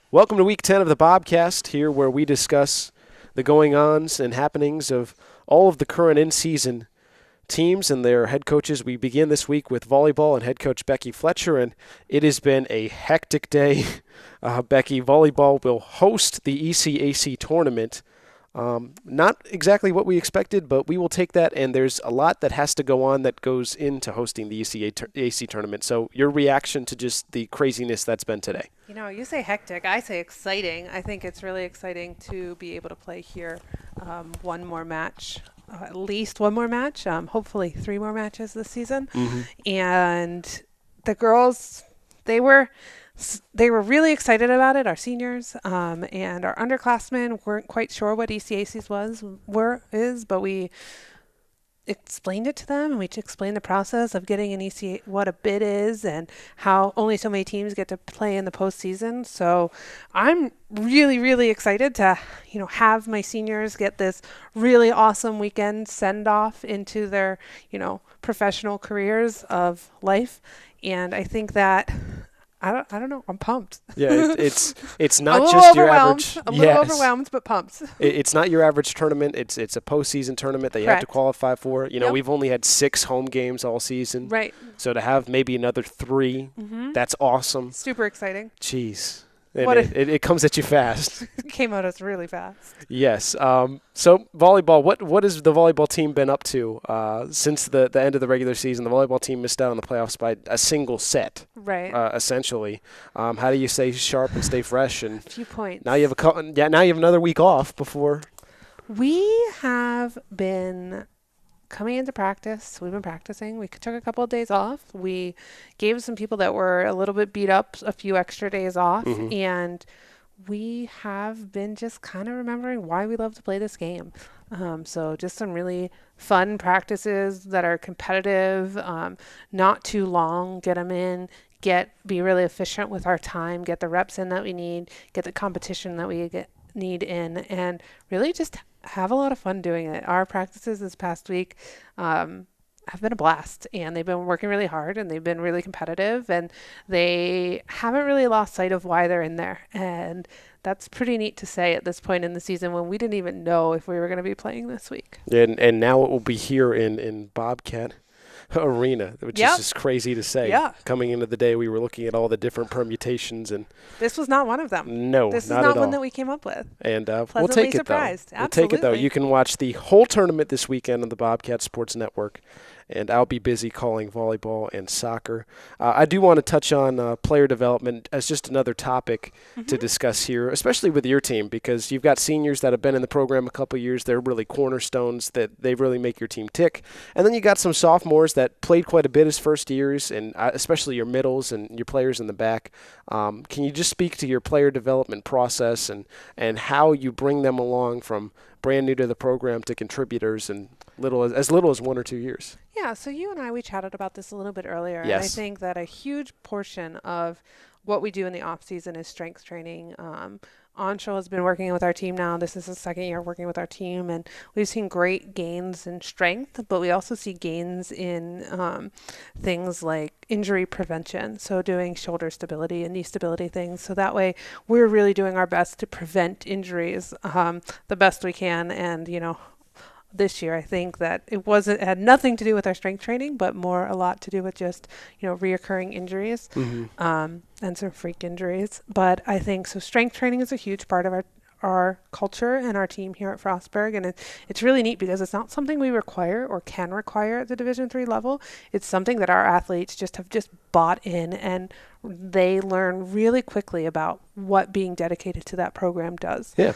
Welcome to Week 10 of the Bobcast, here where we discuss the going-ons and happenings of all of the current in-season teams and their head coaches. We begin this week with volleyball and head coach Becky Fletcher, and it has been a hectic day. Becky, volleyball will host the ECAC tournament. Not exactly what we expected, but we will take that, and there's a lot that has to go on that goes into hosting the ECAC tournament. So your reaction to just the craziness that's been today? You know, you say hectic, I say exciting. I think it's really exciting to be able to play here one more match, at least one more match, hopefully 3 more matches this season. And the girls, they were really excited about it. Our seniors and our underclassmen weren't quite sure what ECACs is, but we explained it to them, and we explained the process of getting an ECA, what a bid is, and how only so many teams get to play in the postseason. So I'm really, really excited to, have my seniors get this really awesome weekend send off into their, professional careers of life. And I think that I don't know. I'm pumped. Yeah, it's not just your average. A little overwhelmed, but pumped. It's not your average tournament. It's a postseason tournament that you have to qualify for. We've only had 6 home games all season. Right. So to have maybe another 3, that's awesome. Super exciting. Jeez. It comes at you fast. It came at us really fast. Yes. So volleyball, what has the volleyball team been up to since the end of the regular season? The volleyball team missed out on the playoffs by a single set. Right. Essentially. How do you stay sharp and stay fresh? And a few points. Now you have now you have another week off before. We have been coming into practice. We've been practicing. We took a couple of days off. We gave some people that were a little bit beat up a few extra days off. And we have been just kind of remembering why we love to play this game. So just some really fun practices that are competitive, not too long, get them in, be really efficient with our time, get the reps in that we need, get the competition that we need in, and really just have a lot of fun doing it. Our practices this past week have been a blast, and they've been working really hard, and they've been really competitive, and they haven't really lost sight of why they're in there. And that's pretty neat to say at this point in the season when we didn't even know if we were going to be playing this week. And now it will be here in Bobcat Arena, which is just crazy to say. Yeah. Coming into the day, we were looking at all the different permutations, and this was not one of them. No, this not is not at one all. that we came up with. And we'll Pleasantly take it surprised. though. We'll take it though. You can watch the whole tournament this weekend on the Bobcat Sports Network, and I'll be busy calling volleyball and soccer. I do want to touch on player development as just another topic to discuss here, especially with your team, because you've got seniors that have been in the program a couple of years. They're really cornerstones that they really make your team tick. And then you got some sophomores that played quite a bit as first years, and especially your middles and your players in the back. Can you just speak to your player development process and how you bring them along from brand new to the program to contributors in as little as 1 or 2 years? Yeah, so you and we chatted about this a little bit earlier. Yes. And I think that a huge portion of what we do in the off season is strength training. Anshul has been working with our team now. This is his 2nd year working with our team, and we've seen great gains in strength, but we also see gains in things like injury prevention. So doing shoulder stability and knee stability things. So that way we're really doing our best to prevent injuries the best we can. And, this year, I think that it had nothing to do with our strength training, but a lot to do with just, reoccurring injuries and some freak injuries. But I think strength training is a huge part of our culture and our team here at Frostburg. And it's really neat because it's not something we require or can require at the Division III level. It's something that our athletes have bought in, and they learn really quickly about what being dedicated to that program does. Yeah.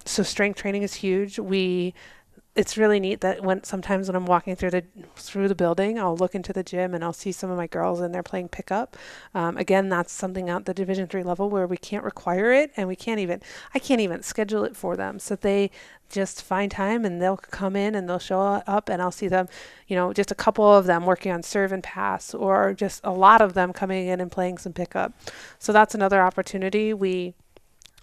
So strength training is huge. It's really neat that sometimes when I'm walking through the building, I'll look into the gym and I'll see some of my girls in there playing pickup. Again, that's something at the Division III level where we can't require it, and I can't even schedule it for them. So they just find time and they'll come in and they'll show up, and I'll see them, just a couple of them working on serve and pass, or just a lot of them coming in and playing some pickup. So that's another opportunity. We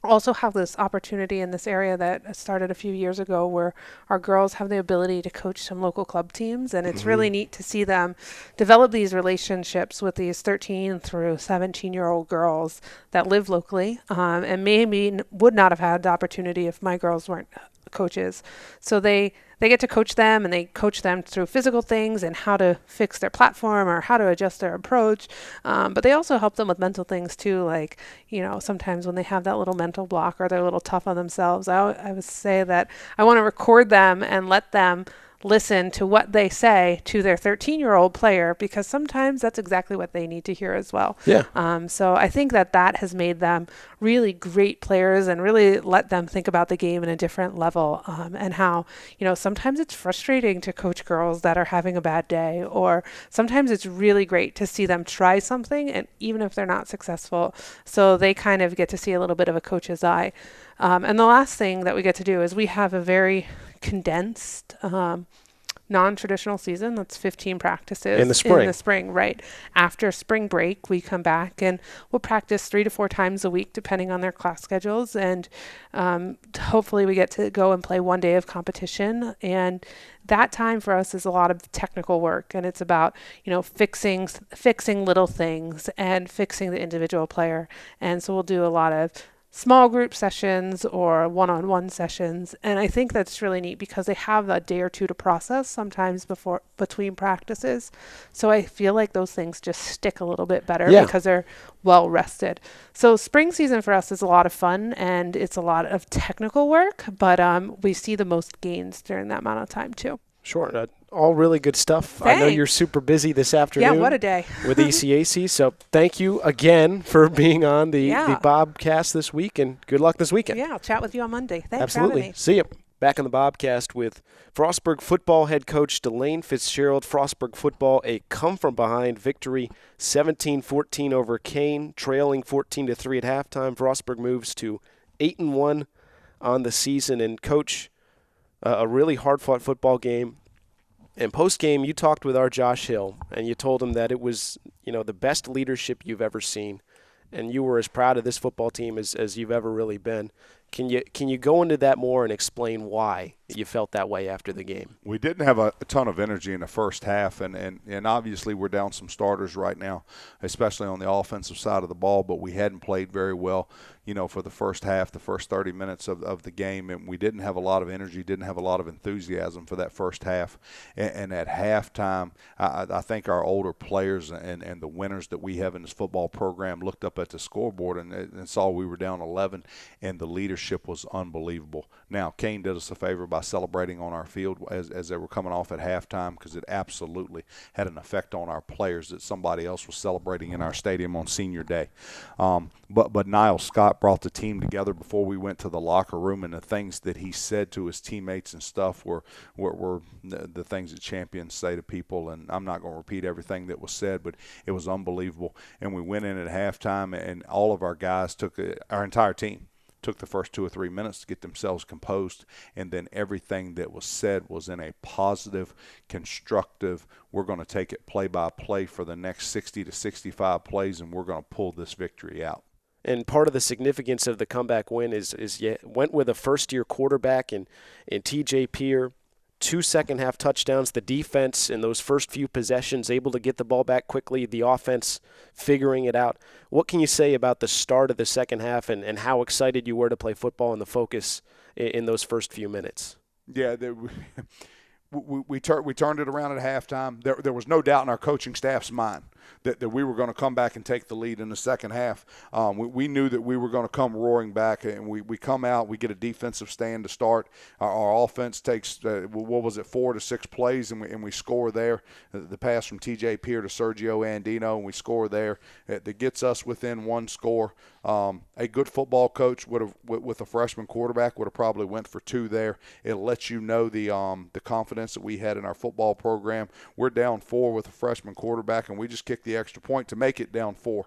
also have this opportunity in this area that started a few years ago where our girls have the ability to coach some local club teams, and it's really neat to see them develop these relationships with these 13 through 17-year-old girls that live locally, and maybe would not have had the opportunity if my girls weren't coaches. So they get to coach them, and they coach them through physical things and how to fix their platform or how to adjust their approach. But they also help them with mental things too, like, sometimes when they have that little mental block or they're a little tough on themselves, I would say that I want to record them and let them listen to what they say to their 13-year-old player, because sometimes that's exactly what they need to hear as well. Yeah. So I think that has made them really great players and really let them think about the game in a different level, and how, sometimes it's frustrating to coach girls that are having a bad day, or sometimes it's really great to see them try something, and even if they're not successful, so they kind of get to see a little bit of a coach's eye. And the last thing that we get to do is we have a very condensed non-traditional season. That's 15 practices in the spring, right? After spring break, we come back and we'll practice 3 to 4 times a week depending on their class schedules, and hopefully we get to go and play 1 day of competition. And that time for us is a lot of technical work, and it's about fixing little things and fixing the individual player. And so we'll do a lot of small group sessions or one-on-one sessions, and I think that's really neat because they have a day or two to process sometimes between practices. So I feel like those things just stick a little bit better because they're well rested. So spring season for us is a lot of fun, and it's a lot of technical work, but we see the most gains during that amount of time too. Sure. All really good stuff. Thanks. I know you're super busy this afternoon. Yeah, what a day. with ECAC. So thank you again for being on the Bobcast this week, and good luck this weekend. Yeah, I'll chat with you on Monday. Thanks Absolutely. for having me. See you. Back on the Bobcast with Frostburg Football head coach Delane Fitzgerald. Frostburg Football, a come-from-behind victory, 17-14 over Kane, trailing 14-3 at halftime. Frostburg moves to 8-1 on the season. And, Coach, a really hard-fought football game. And post-game, you talked with our Josh Hill, and you told him that it was, the best leadership you've ever seen, and you were as proud of this football team as you've ever really been. Can you go into that more and explain why you felt that way after the game? We didn't have a ton of energy in the first half, and obviously we're down some starters right now, especially on the offensive side of the ball, but we hadn't played very well, for the first half, the first 30 minutes of the game, and we didn't have a lot of energy, didn't have a lot of enthusiasm for that first half. And at halftime, I think our older players and the winners that we have in this football program looked up at the scoreboard and saw we were down 11, and the leadership was unbelievable. Now, Kane did us a favor by celebrating on our field as they were coming off at halftime, because it absolutely had an effect on our players that somebody else was celebrating in our stadium on senior day. But Niall Scott brought the team together before we went to the locker room, and the things that he said to his teammates and stuff were the things that champions say to people, and I'm not going to repeat everything that was said, but it was unbelievable. And we went in at halftime, and all of our guys our entire team took the first 2 or 3 minutes to get themselves composed, and then everything that was said was in a positive, constructive, we're going to take it play by play for the next 60 to 65 plays, and we're going to pull this victory out. And part of the significance of the comeback win is you went with a first-year quarterback in T.J. Peer, 2 second-half touchdowns. The defense in those first few possessions able to get the ball back quickly, the offense figuring it out. What can you say about the start of the second half and how excited you were to play football and the focus in those first few minutes? Yeah, we turned it around at halftime. There was no doubt in our coaching staff's mind that we were going to come back and take the lead in the second half. We knew that we were going to come roaring back, and we come out, we get a defensive stand to start. Our offense takes, 4 to 6 plays, and we score there. The pass from T.J. Peer to Sergio Andino, and we score there. That gets us within 1 score. A good football coach with a freshman quarterback would have probably went for 2 there. It lets you know the confidence that we had in our football program. We're down 4 with a freshman quarterback, and we just kicked the extra point to make it down 4.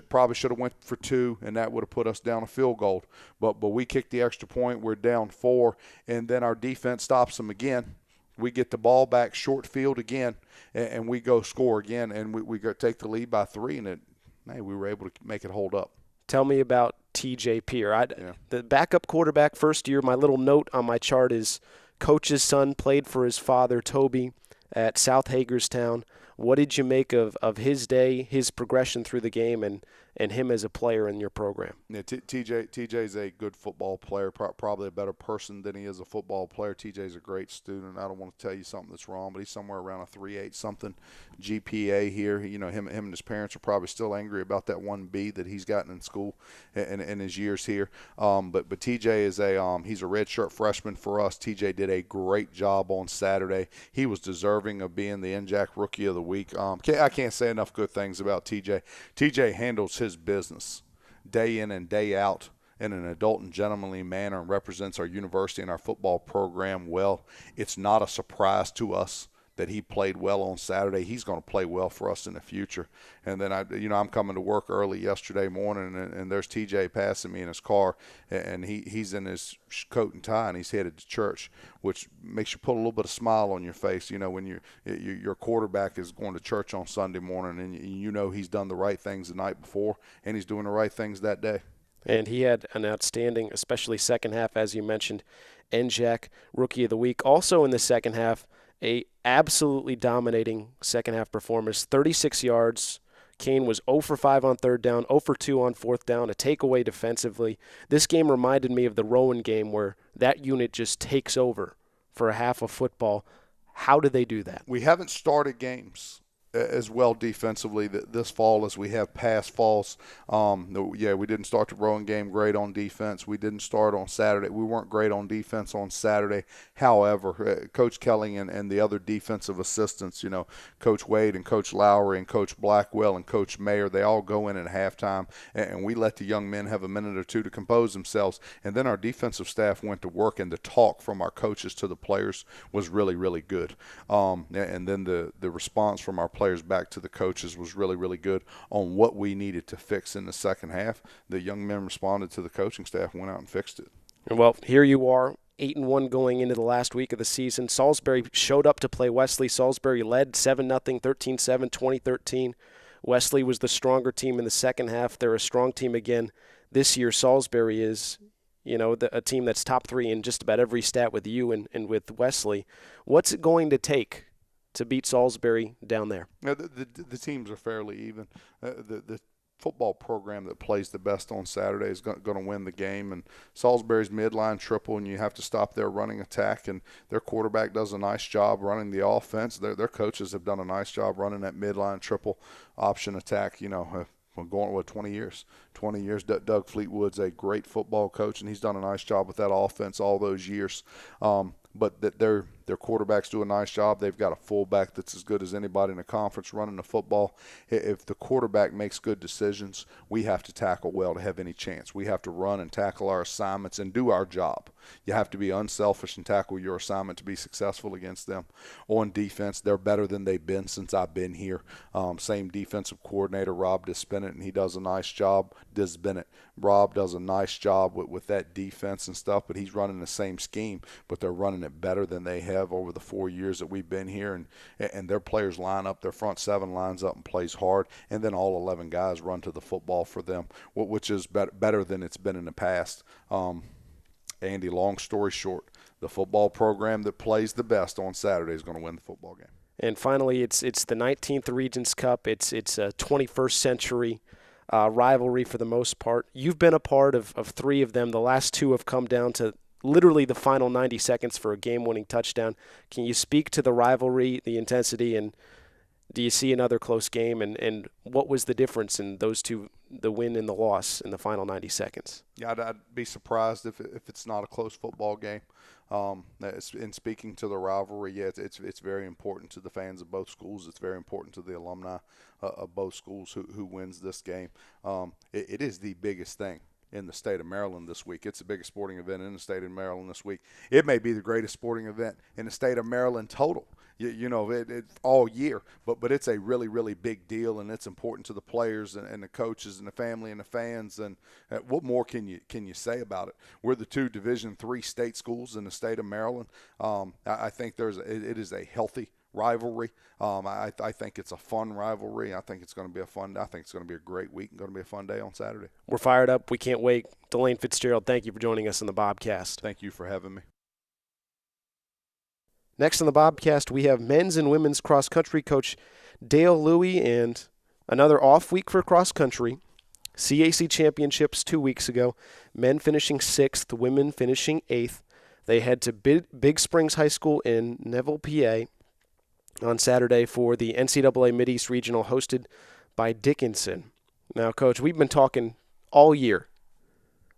Probably should have went for 2, and that would have put us down a field goal. But we kicked the extra point. We're down 4, and then our defense stops them again. We get the ball back short field again, and we go score again, and we go take the lead by 3, and we were able to make it hold up. Tell me about TJ Peer. The backup quarterback, first year, my little note on my chart is coach's son, played for his father, Toby, at South Hagerstown. What did you make of his day, his progression through the game, and him as a player in your program? Yeah, TJ's a good football player, probably a better person than he is a football player. TJ's a great student. I don't want to tell you something that's wrong, but he's somewhere around a 3.8 something GPA here. You know, him and his parents are probably still angry about that 1B that he's gotten in school in his years here. But TJ is he's a redshirt freshman for us. TJ did a great job on Saturday. He was deserving of being the NJAC Rookie of the Week. I can't say enough good things about TJ. TJ handles his business day in and day out in an adult and gentlemanly manner and represents our university and our football program well. It's not a surprise to us that he played well on Saturday. He's going to play well for us in the future. And then I'm coming to work early yesterday morning, and there's TJ passing me in his car, and he's in his coat and tie, and he's headed to church, which makes you put a little bit of smile on your face. You know, when your quarterback is going to church on Sunday morning, and you know he's done the right things the night before, and he's doing the right things that day. And he had an outstanding, especially second half, as you mentioned, NJAC Rookie of the Week. Also in the second half, a absolutely dominating second half performance, 36 yards. Kane was 0 for 5 on third down, 0 for 2 on fourth down, a takeaway defensively. This game reminded me of the Rowan game where that unit just takes over for a half of football. How do they do that? We haven't started games as well defensively this fall as we have past falls. We didn't start the Rowan game great on defense. We didn't start on Saturday. We weren't great on defense on Saturday. However, Coach Kelly and the other defensive assistants, you know, Coach Wade and Coach Lowry and Coach Blackwell and Coach Mayer, they all go in at halftime, and we let the young men have a minute or two to compose themselves. And then our defensive staff went to work, and the talk from our coaches to the players was really, really good. And then the response from our players back to the coaches was really, really good on what we needed to fix in the second half. The young men responded to the coaching staff, went out and fixed it. Well, here you are, 8-1 going into the last week of the season. Salisbury showed up to play Wesley. Salisbury led 7-0, 13-7, 2013. Wesley was the stronger team in the second half. They're a strong team again. This year, Salisbury is, you know, a team that's top 3 in just about every stat with you and with Wesley. What's it going to take to beat Salisbury down there? Yeah, the teams are fairly even. The football program that plays the best on Saturday is going to win the game. And Salisbury's midline triple, and you have to stop their running attack. And their quarterback does a nice job running the offense. Their coaches have done a nice job running that midline triple option attack. You know, we're going with 20 years. 20 years. Doug Fleetwood's a great football coach, and he's done a nice job with that offense all those years. But their quarterbacks do a nice job. They've got a fullback that's as good as anybody in the conference running the football. If the quarterback makes good decisions, we have to tackle well to have any chance. We have to run and tackle our assignments and do our job. You have to be unselfish and tackle your assignment to be successful against them. On defense, they're better than they've been since I've been here. Same defensive coordinator, Rob Disbennett, and he does a nice job. Rob does a nice job with that defense and stuff, but he's running the same scheme, but they're running it better than they have over the 4 years that we've been here, and their players line up, their front 7 lines up and plays hard, and then all 11 guys run to the football for them, which is better than it's been in the past. Andy, long story short, the football program that plays the best on Saturday is going to win the football game. And finally, it's the 19th Regents Cup. It's a 21st century rivalry for the most part. You've been a part of 3 of them. The last 2 have come down to literally the final 90 seconds for a game-winning touchdown. Can you speak to the rivalry, the intensity, and do you see another close game? And what was the difference in those 2, the win and the loss in the final 90 seconds? Yeah, I'd be surprised if it's not a close football game. In speaking to the rivalry, yeah, it's very important to the fans of both schools. It's very important to the alumni of both schools who wins this game. It is the biggest thing in the state of Maryland this week. It's the biggest sporting event in the state of Maryland this week. It may be the greatest sporting event in the state of Maryland total, it all year. But it's a really, really big deal, and it's important to the players and the coaches and the family and the fans. And what more can you say about it? We're the 2 Division III state schools in the state of Maryland. I think it is a healthy rivalry. I think it's a fun rivalry. I think it's going to be a great week and going to be a fun day on Saturday. We're fired up. We can't wait. Delane Fitzgerald, thank you for joining us on the Bobcast. Thank you for having me. Next on the Bobcast, we have men's and women's cross-country coach Dale Louie, and another off week for cross-country. CAC championships 2 weeks ago. Men finishing 6th, women finishing 8th. They head to Big Springs High School in Neville, PA on Saturday for the NCAA Mideast Regional hosted by Dickinson. Now, Coach, we've been talking all year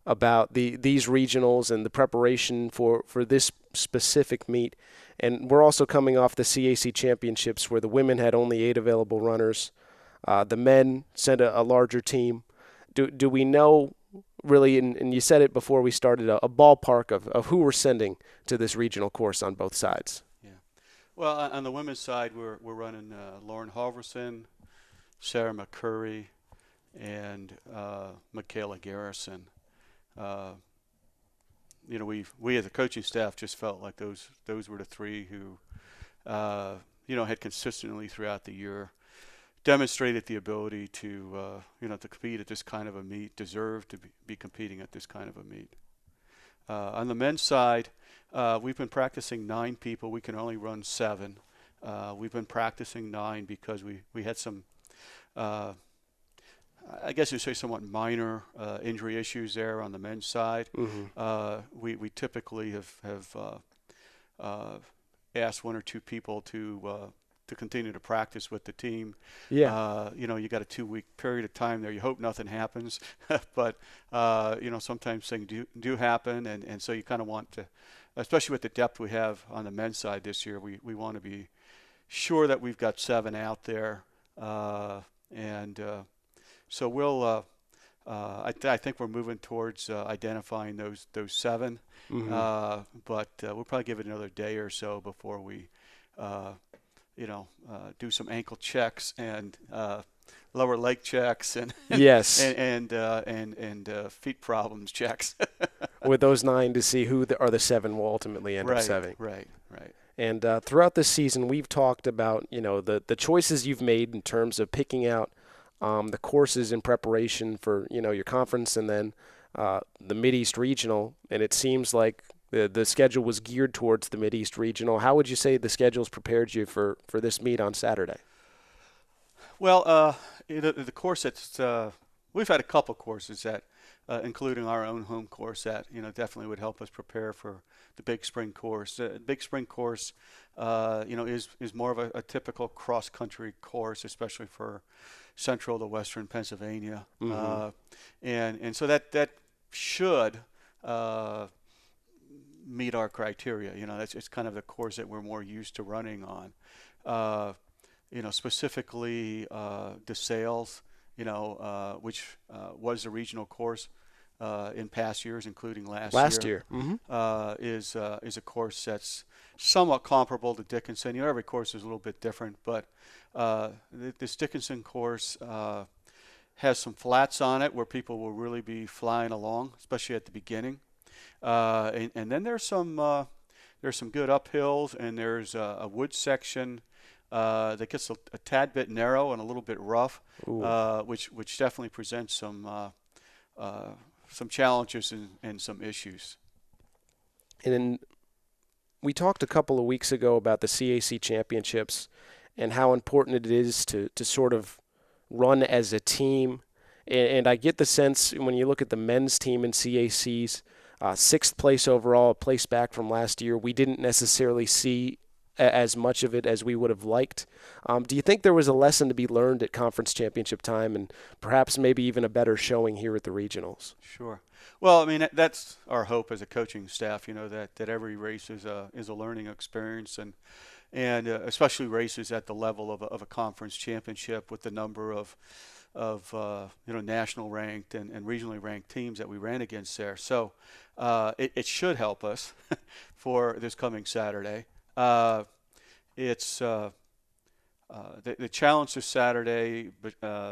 about these regionals and the preparation for this specific meet. And we're also coming off the CAC championships where the women had only 8 available runners. The men sent a larger team. Do we know really, and you said it before we started, a ballpark of who we're sending to this regional course on both sides? Yeah. Well, on the women's side, we're running Lauren Halverson, Sarah McCurry, and Michaela Garrison. We as a coaching staff just felt like those were the 3 who, had consistently throughout the year demonstrated the ability to compete at this kind of a meet, deserve to be competing at this kind of a meet. On the men's side, we've been practicing 9 people. We can only run 7. We've been practicing 9 because we had some, I guess you'd say, somewhat minor injury issues there on the men's side. Mm-hmm. We typically have asked 1 or 2 people to continue to practice with the team. Yeah. You got a 2-week period of time there. You hope nothing happens, but sometimes things do happen, and so you kind of want to, especially with the depth we have on the men's side this year, we want to be sure that we've got 7 out there, so we'll. I think we're moving towards identifying those 7, mm-hmm. But we'll probably give it another day or so before we, do some ankle checks and lower leg checks and yes, and feet problems checks. With those 9 to see who are the 7 will ultimately end up serving. Right. And throughout this season, we've talked about the choices you've made in terms of picking out the courses in preparation for your conference and then the Mideast Regional, and it seems like the schedule was geared towards the Mideast Regional. How would you say the schedule's prepared you for this meet on Saturday? Well, the course that's we've had a couple courses that, including our own home course, that definitely would help us prepare for the Big Spring course. The Big Spring course, is more of a typical cross country course, especially for central to western Pennsylvania, mm-hmm. And so that should meet our criteria. It's kind of the course that we're more used to running on. Specifically DeSales, which was the regional course in past years, including last year. Mm-hmm. Is a course that's somewhat comparable to Dickinson. Every course is a little bit different, but this Dickinson course has some flats on it where people will really be flying along, especially at the beginning. And then there's some good uphills, and there's a wood section that gets a tad bit narrow and a little bit rough, which definitely presents some challenges and some issues. And then we talked a couple of weeks ago about the CAC championships and how important it is to sort of run as a team. And I get the sense when you look at the men's team in CACs, 6th place overall, a place back from last year, we didn't necessarily see as much of it as we would have liked. Do you think there was a lesson to be learned at conference championship time and perhaps maybe even a better showing here at the regionals? Sure. Well, I mean, that's our hope as a coaching staff, that every race is a learning experience, and especially races at the level of a conference championship with the number of national ranked and regionally ranked teams that we ran against there. So it should help us for this coming Saturday. It's the challenge this Saturday,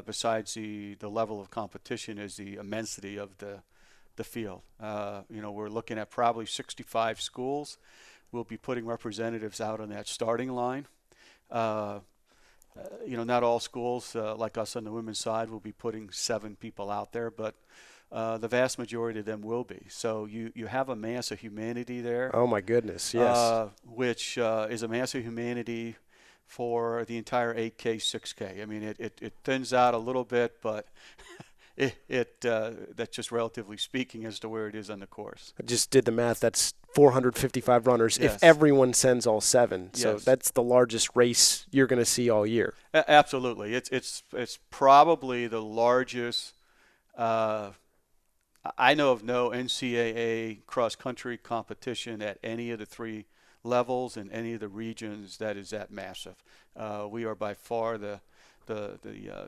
besides the level of competition, is the immensity of the field. We're looking at probably 65 schools. We'll be putting representatives out on that starting line. Not all schools like us on the women's side will be putting 7 people out there, but the vast majority of them will be. So you have a mass of humanity there. Oh, my goodness, yes. Which is a mass of humanity for the entire 8K, 6K. I mean, it thins out a little bit, but that's just relatively speaking as to where it is on the course. I just did the math. That's 455 runners Yes. if everyone sends all 7. So Yes. that's the largest race you're going to see all year. Absolutely. It's probably the largest. I know of no NCAA cross-country competition at any of the 3 levels in any of the regions that is that massive. We are by far the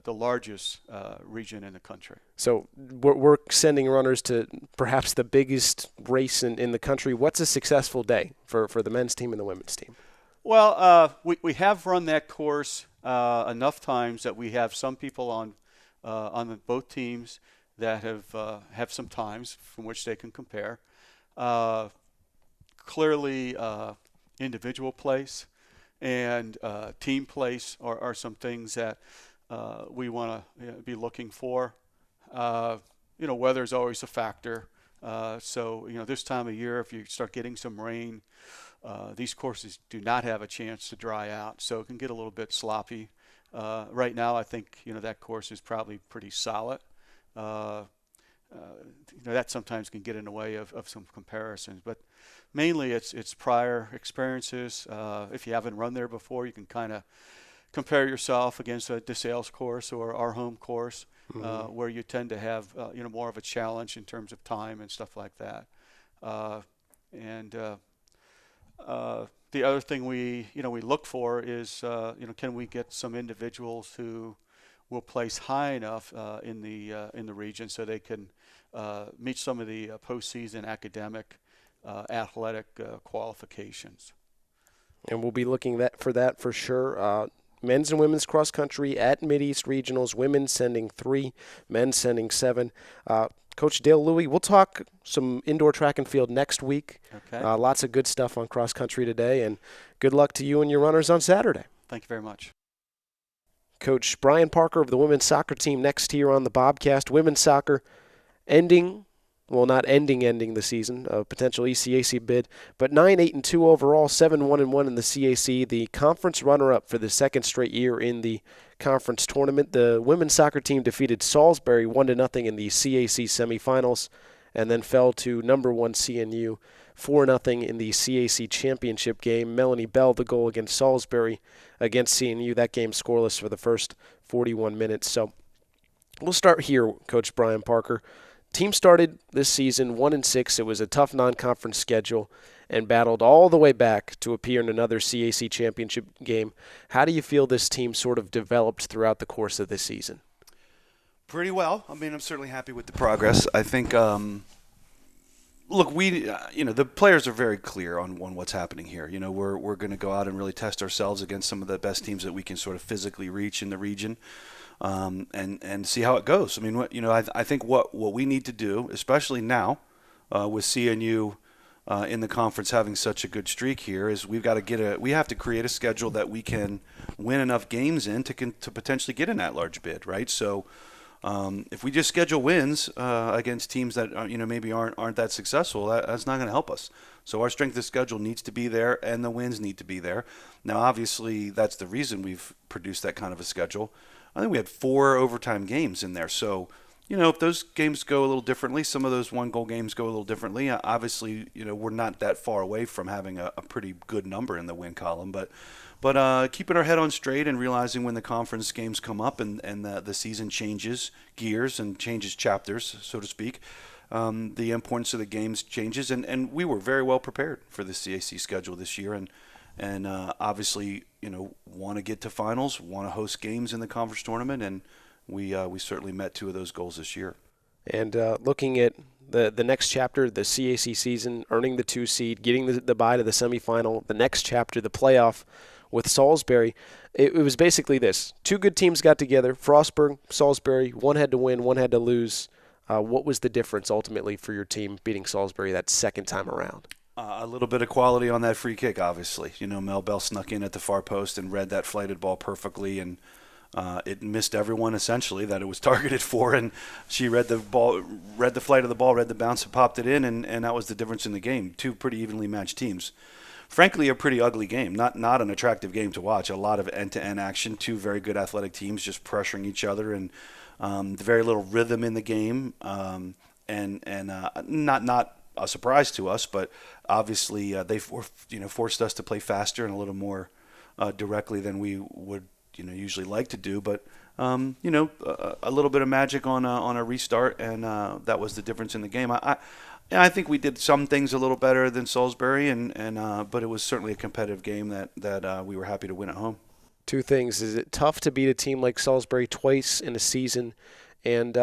largest region in the country. So we're sending runners to perhaps the biggest race in the country. What's a successful day for the men's team and the women's team? Well, we have run that course enough times that we have some people on both teams that have some times from which they can compare. Clearly, individual place and team place are some things that we want to be looking for. Weather is always a factor. So this time of year, if you start getting some rain, these courses do not have a chance to dry out, so it can get a little bit sloppy. Right now, I think that course is probably pretty solid. That sometimes can get in the way of some comparisons, but mainly it's prior experiences. If you haven't run there before, you can kind of compare yourself against a DeSales course or our home course, where you tend to have more of a challenge in terms of time and stuff like that. The other thing we look for is can we get some individuals who will place high enough in the region so they can meet some of the postseason academic athletic qualifications. And we'll be looking for that for sure. Men's and women's cross country at Mideast Regionals. Women sending 3, men sending 7. Coach Dale Louie, we'll talk some indoor track and field next week. Okay. Lots of good stuff on cross country today, and good luck to you and your runners on Saturday. Thank you very much. Coach Brian Parker of the women's soccer team next here on the Bobcast. Women's soccer ending the season, a potential ECAC bid, but 9-8-2 overall, 7-1-1 in the CAC, the conference runner-up for the second straight year in the conference tournament. The women's soccer team defeated Salisbury 1-0 in the CAC semifinals and then fell to number 1 CNU 4-0 in the CAC championship game. Melanie Bell, the goal against Salisbury against CNU. That game scoreless for the first 41 minutes. So we'll start here, Coach Brian Parker. Team started this season 1-6. It was a tough non-conference schedule and battled all the way back to appear in another CAC championship game. How do you feel this team sort of developed throughout the course of this season? Pretty well. I mean, I'm certainly happy with the progress. I think, the players are very clear on what's happening here. We're going to go out and really test ourselves against some of the best teams that we can sort of physically reach in the region. And see how it goes. I mean, I think what we need to do, especially now with CNU in the conference having such a good streak here, is we have to create a schedule that we can win enough games in to potentially get an at-large bid, right? So if we just schedule wins against teams that maybe aren't that successful, that's not going to help us. So our strength of schedule needs to be there, and the wins need to be there. Now, obviously, that's the reason we've produced that kind of a schedule. I think we had 4 overtime games in there. So, if those games go a little differently, some of those 1-goal games go a little differently. Obviously, we're not that far away from having a pretty good number in the win column. But keeping our head on straight and realizing when the conference games come up and the season changes gears and changes chapters, so to speak, the importance of the games changes. And we were very well prepared for the CAC schedule this year. And obviously, want to get to finals, want to host games in the conference tournament, and we certainly met 2 of those goals this year. And looking at the next chapter, the CAC season, earning the 2 seed, getting the bye to the semifinal, the next chapter, the playoff with Salisbury, it was basically this. 2 good teams got together, Frostburg, Salisbury, one had to win, one had to lose. What was the difference ultimately for your team beating Salisbury that second time around? A little bit of quality on that free kick, obviously. Mel Bell snuck in at the far post and read that flighted ball perfectly, and it missed everyone essentially that it was targeted for. And she read the flight of the ball, read the bounce, and popped it in, and that was the difference in the game. Two pretty evenly matched teams. Frankly, a pretty ugly game. Not an attractive game to watch. A lot of end-to-end action. Two very good athletic teams just pressuring each other, and very little rhythm in the game. And not a surprise to us, but obviously they forced us to play faster and a little more directly than we would usually like to do. But a little bit of magic on a restart, and that was the difference in the game. I think we did some things a little better than Salisbury, but it was certainly a competitive game that we were happy to win at home. Two things: is it tough to beat a team like Salisbury twice in a season, and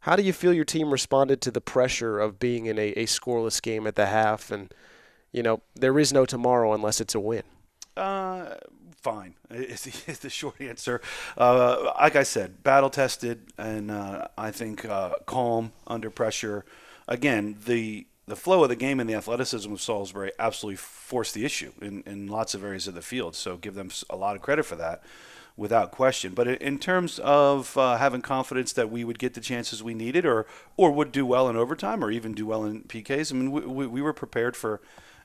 how do you feel your team responded to the pressure of being in a scoreless game at the half? And, there is no tomorrow unless it's a win. Fine is the short answer. Like I said, battle-tested, and I think calm under pressure. Again, the flow of the game and the athleticism of Salisbury absolutely forced the issue in lots of areas of the field. So give them a lot of credit for that, without question. But in terms of having confidence that we would get the chances we needed, or would do well in overtime, or even do well in PKs, I mean, we were prepared for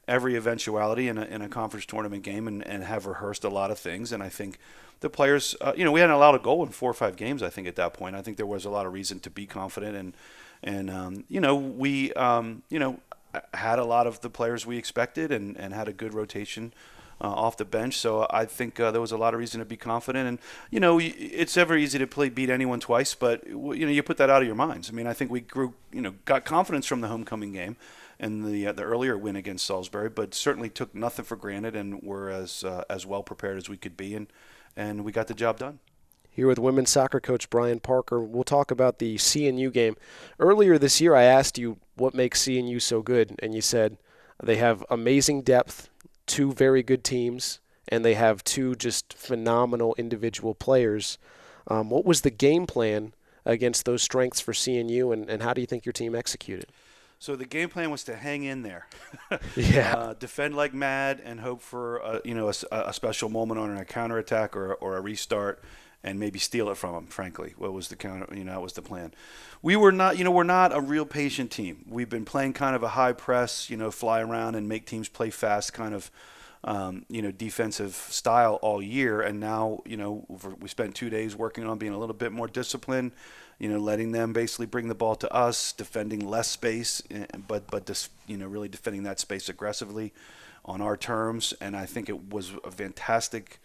every eventuality in a conference tournament game, and have rehearsed a lot of things. And I think the players, we hadn't allowed a goal in 4 or 5 games. I think at that point, I think there was a lot of reason to be confident, and we had a lot of the players we expected, and had a good rotation off the bench. So I think there was a lot of reason to be confident. And, it's ever easy to beat anyone twice, but, you put that out of your minds. I mean, I think we got confidence from the homecoming game and the earlier win against Salisbury, but certainly took nothing for granted, and were as well prepared as we could be, and we got the job done. Here with women's soccer coach Brian Parker, we'll talk about the CNU game. Earlier this year, I asked you what makes CNU so good, and you said they have amazing depth, 2 very good teams, and they have 2 just phenomenal individual players. What was the game plan against those strengths for CNU, and how do you think your team executed? So the game plan was to hang in there, Yeah, defend like mad, and hope for a special moment on a counterattack or a restart, and maybe steal it from them. Frankly, what was the counter? That was the plan. We're not a real patient team. We've been playing kind of a high press, fly around and make teams play fast, kind of defensive style all year. And now, we spent 2 days working on being a little bit more disciplined, letting them basically bring the ball to us, defending less space, but just, really defending that space aggressively on our terms. And I think it was a fantastic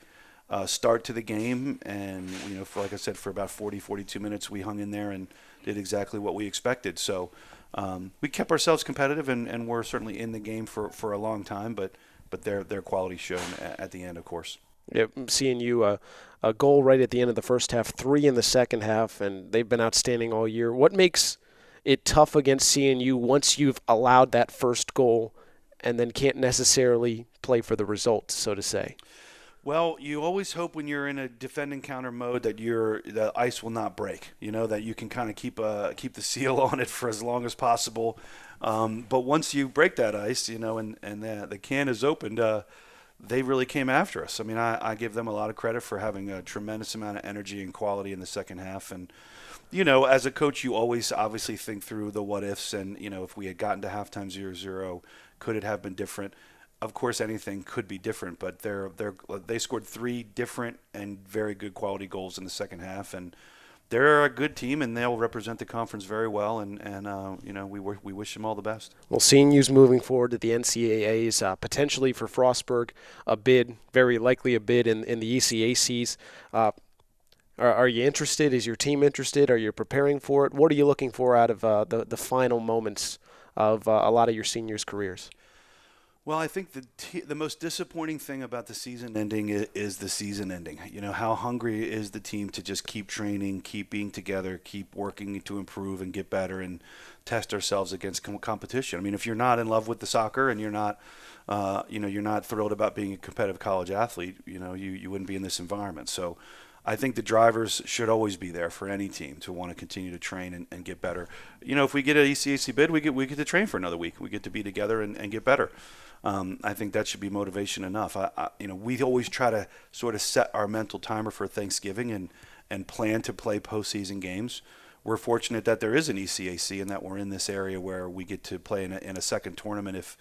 start to the game. And, like I said, for about 42 minutes, we hung in there and did exactly what we expected. So we kept ourselves competitive, and we're certainly in the game for a long time, but their quality shown at the end, of course. Yeah, seeing you a goal right at the end of the first half, 3 in the second half, and they've been outstanding all year. What makes it tough against CNU once you've allowed that first goal and then can't necessarily play for the result, so to say? Well, you always hope when you're in a defend and counter mode that the ice will not break. That you can kind of keep the seal on it for as long as possible. But once you break that ice, and the can is opened, they really came after us. I mean, I give them a lot of credit for having a tremendous amount of energy and quality in the second half. And, as a coach, you always obviously think through the what ifs. And, if we had gotten to halftime 0-0, could it have been different? Of course, anything could be different, but they scored 3 different and very good quality goals in the second half. And they're a good team, and they'll represent the conference very well, and we wish them all the best. Well, CNU's moving forward to the NCAAs, potentially for Frostburg, a bid, very likely a bid in the ECACs. Are you interested? Is your team interested? Are you preparing for it? What are you looking for out of the final moments of a lot of your seniors' careers? Well, I think the most disappointing thing about the season ending is the season ending. How hungry is the team to just keep training, keep being together, keep working to improve and get better and test ourselves against competition. I mean, if you're not in love with the soccer and you're not thrilled about being a competitive college athlete, you wouldn't be in this environment. So I think the drivers should always be there for any team to want to continue to train and get better. If we get an ECAC bid, we get to train for another week. We get to be together and get better. I think that should be motivation enough. We always try to sort of set our mental timer for Thanksgiving and plan to play postseason games. We're fortunate that there is an ECAC and that we're in this area where we get to play in a second tournament if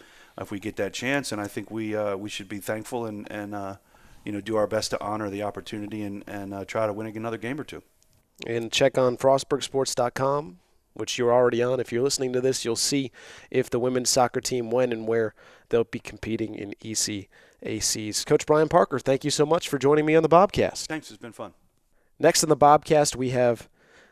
we get that chance. And I think we should be thankful and do our best to honor the opportunity and try to win another game or two. And check on frostburgsports.com, which you're already on. If you're listening to this, you'll see if the women's soccer team when and where they'll be competing in ECACs. Coach Brian Parker, thank you so much for joining me on the Bobcast. Thanks. It's been fun. Next on the Bobcast, we have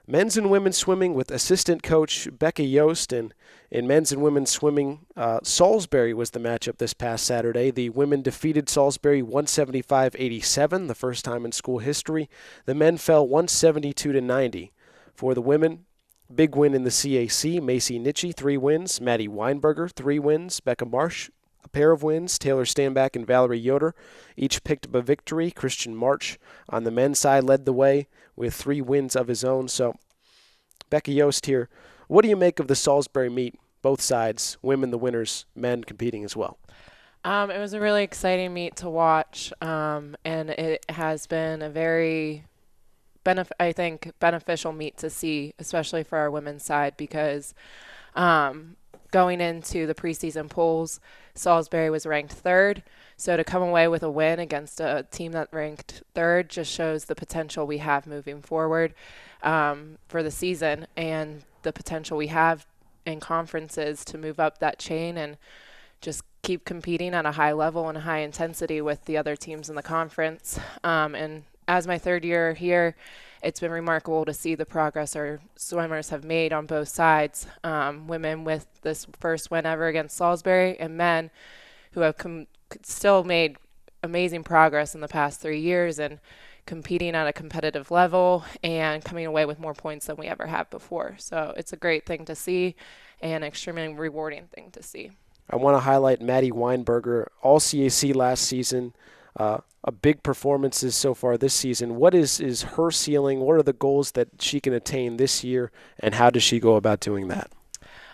men's and women's swimming with assistant coach Becca Yost. And in men's and women's swimming, Salisbury was the matchup this past Saturday. The women defeated Salisbury 175-87, the first time in school history. The men fell 172-90. For the women, big win in the CAC. Macy Nitchie, 3 wins. Maddie Weinberger, 3 wins. Becca Marsh, a pair of wins. Taylor Stanback and Valerie Yoder each picked up a victory. Christian March on the men's side led the way with 3 wins of his own. So, Becca Yost here. What do you make of the Salisbury meet? Both sides, women the winners, men competing as well. It was a really exciting meet to watch, and it has been a very beneficial meet to see, especially for our women's side, because going into the preseason polls, Salisbury was ranked 3rd. So to come away with a win against a team that ranked 3rd just shows the potential we have moving forward for the season and the potential we have in conferences to move up that chain and just keep competing at a high level and a high intensity with the other teams in the conference. And as my 3rd year here, it's been remarkable to see the progress our swimmers have made on both sides. Women with this first win ever against Salisbury, and men who have still made amazing progress in the past 3 years and competing at a competitive level and coming away with more points than we ever have before. So it's a great thing to see and an extremely rewarding thing to see. I want to highlight Maddie Weinberger, all CAC last season. A big performances so far this season. What is her ceiling? What are the goals that she can attain this year, and how does she go about doing that?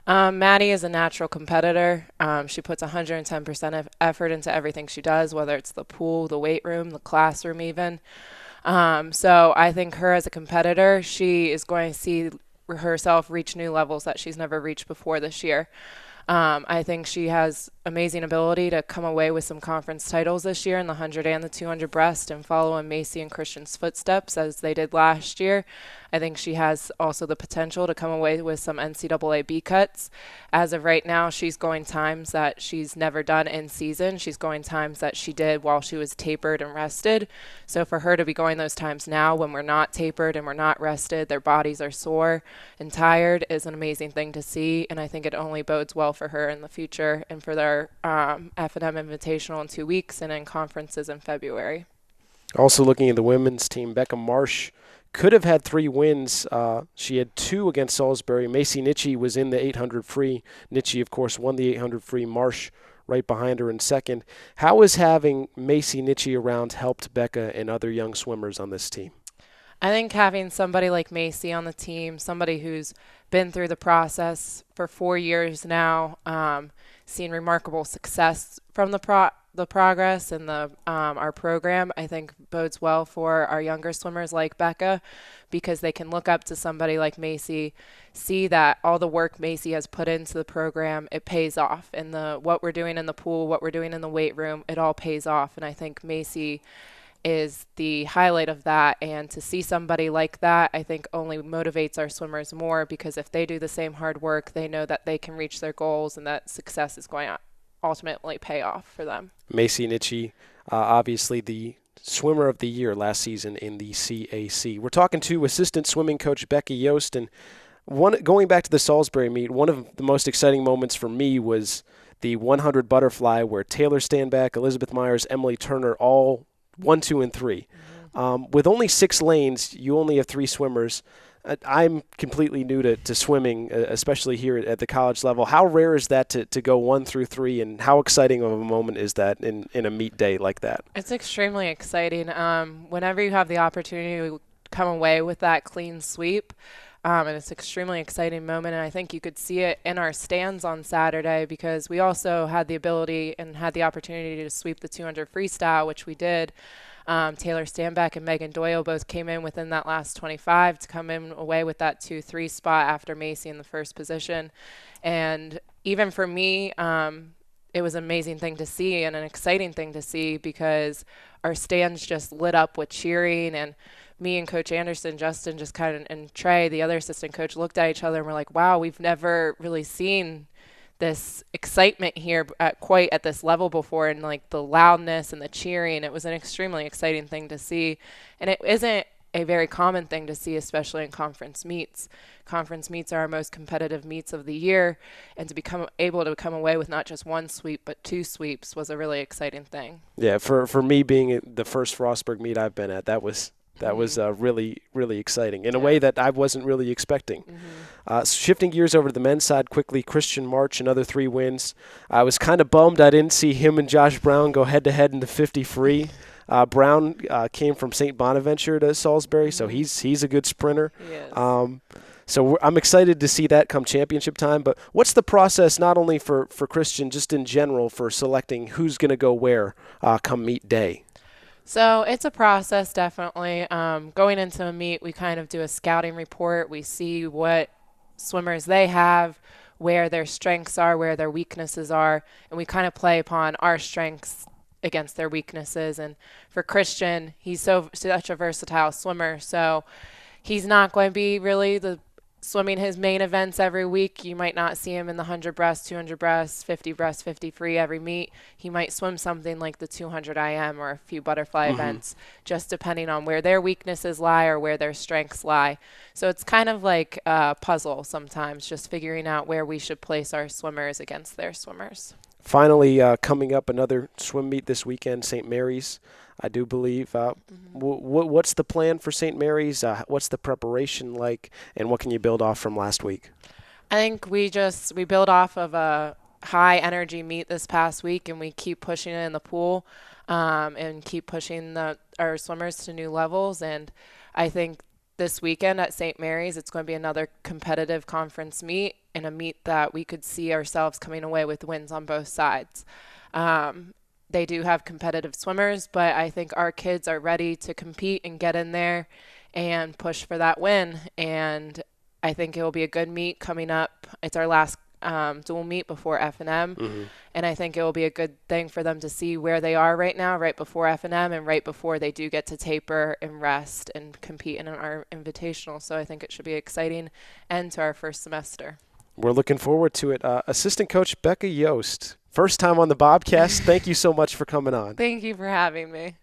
Maddie is a natural competitor. She puts 110% of effort into everything she does, whether it's the pool, the weight room, the classroom even. So I think her as a competitor, she is going to see herself reach new levels that she's never reached before this year. I think she has amazing ability to come away with some conference titles this year in the 100 and the 200 breast and follow in Macy and Christian's footsteps as they did last year. I think she has also the potential to come away with some NCAA B cuts. As of right now, she's going times that she's never done in season. She's going times that she did while she was tapered and rested. So for her to be going those times now when we're not tapered and we're not rested, their bodies are sore and tired is an amazing thing to see. And I think it only bodes well for her in the future and for their F&M Invitational in 2 weeks and in conferences in February. Also looking at the women's team, Becca Marsh could have had 3 wins. She had 2 against Salisbury. Macy Nitchie was in the 800 free. Nitchie, of course, won the 800 free. Marsh right behind her in second. How has having Macy Nitchie around helped Becca and other young swimmers on this team? I think having somebody like Macy on the team, somebody who's been through the process for 4 years now, seen remarkable success from the progress and our program, I think bodes well for our younger swimmers like Becca, because they can look up to somebody like Macy, see that all the work Macy has put into the program, it pays off. And what we're doing in the pool, what we're doing in the weight room, it all pays off. And I think Macy is the highlight of that, and to see somebody like that I think only motivates our swimmers more, because if they do the same hard work, they know that they can reach their goals and that success is going to ultimately pay off for them. Macy Nitchie, obviously the swimmer of the year last season in the CAC. We're talking to assistant swimming coach Becca Yost, and going back to the Salisbury meet, one of the most exciting moments for me was the 100 butterfly where Taylor Stanback, Elizabeth Myers, Emily Turner all 1, 2, and 3. With only 6 lanes, you only have 3 swimmers. I'm completely new to swimming, especially here at the college level. How rare is that to go 1 through 3, and how exciting of a moment is that in a meet day like that? It's extremely exciting. Whenever you have the opportunity to come away with that clean sweep, and it's an extremely exciting moment, and I think you could see it in our stands on Saturday because we also had the ability and had the opportunity to sweep the 200 freestyle, which we did. Taylor Stanback and Megan Doyle both came in within that last 25 to come in away with that 2-3 spot after Macy in the first position. And even for me, it was an amazing thing to see and an exciting thing to see because our stands just lit up with cheering, and me and Coach Anderson, Justin, just kind of, and Trey, the other assistant coach, looked at each other and were like, wow, we've never really seen this excitement here quite at this level before, and like the loudness and the cheering. It was an extremely exciting thing to see, and it isn't a very common thing to see, especially in conference meets. Conference meets are our most competitive meets of the year, and to become able to come away with not just 1 sweep but 2 sweeps was a really exciting thing. Yeah, for me being the first Frostburg meet I've been at, that was really, really exciting in a way that I wasn't really expecting. Shifting gears over to the men's side quickly, Christian March, another 3 wins. I was kind of bummed I didn't see him and Josh Brown go head-to-head in the 50 free. Brown came from St. Bonaventure to Salisbury, so he's a good sprinter. He is. So I'm excited to see that come championship time. But what's the process not only for Christian, just in general, for selecting who's going to go where come meet day? So it's a process, definitely. Going into a meet, we kind of do a scouting report. We see what swimmers they have, where their strengths are, where their weaknesses are, and we kind of play upon our strengths against their weaknesses. And for Christian, he's such a versatile swimmer, so he's not going to be really swimming his main events every week. You might not see him in the 100 breast, 200 breast, 50 breast, 50 free every meet. He might swim something like the 200 IM or a few butterfly events, just depending on where their weaknesses lie or where their strengths lie. So it's kind of like a puzzle sometimes, just figuring out where we should place our swimmers against their swimmers. Finally, coming up, another swim meet this weekend, St. Mary's, I do believe. What's the plan for St. Mary's? What's the preparation like, and what can you build off from last week? I think we build off of a high energy meet this past week, and we keep pushing it in the pool and keep pushing our swimmers to new levels. And I think this weekend at St. Mary's, it's going to be another competitive conference meet, and a meet that we could see ourselves coming away with wins on both sides. They do have competitive swimmers, but I think our kids are ready to compete and get in there and push for that win. And I think it will be a good meet coming up. It's our last dual meet before F&M, and I think it will be a good thing for them to see where they are right now, right before F&M and right before they do get to taper and rest and compete in our invitational. So I think it should be an exciting end to our first semester. We're looking forward to it. Assistant Coach Becca Yost, first time on the Bobcast. Thank you so much for coming on. Thank you for having me.